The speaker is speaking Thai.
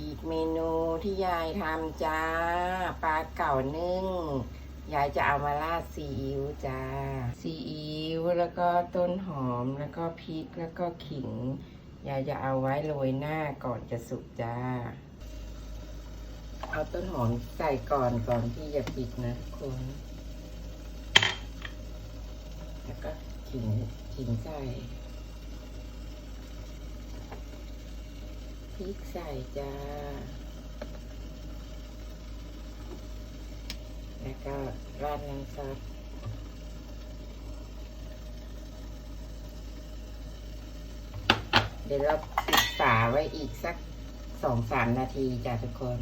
อีกเมนูที่ยายทำจ้าปลาเก๋านึ่งยายจะเอามาราดซีอิ๊วจ้าซีอิ๊วแล้วก็ต้นหอมแล้วก็พริกแล้วก็ขิงยายจะเอาไว้โรยหน้าก่อนจะสุกจ้าเอาต้นหอมใส่ก่อนที่จะพริกนะคุณแล้วก็ขิงใส่พริกใส่จ้าแล้วก็ราดน้ำซอสเดี๋ยวเราปิดฝาไว้อีกสัก2-3 นาทีจ้ะทุกคน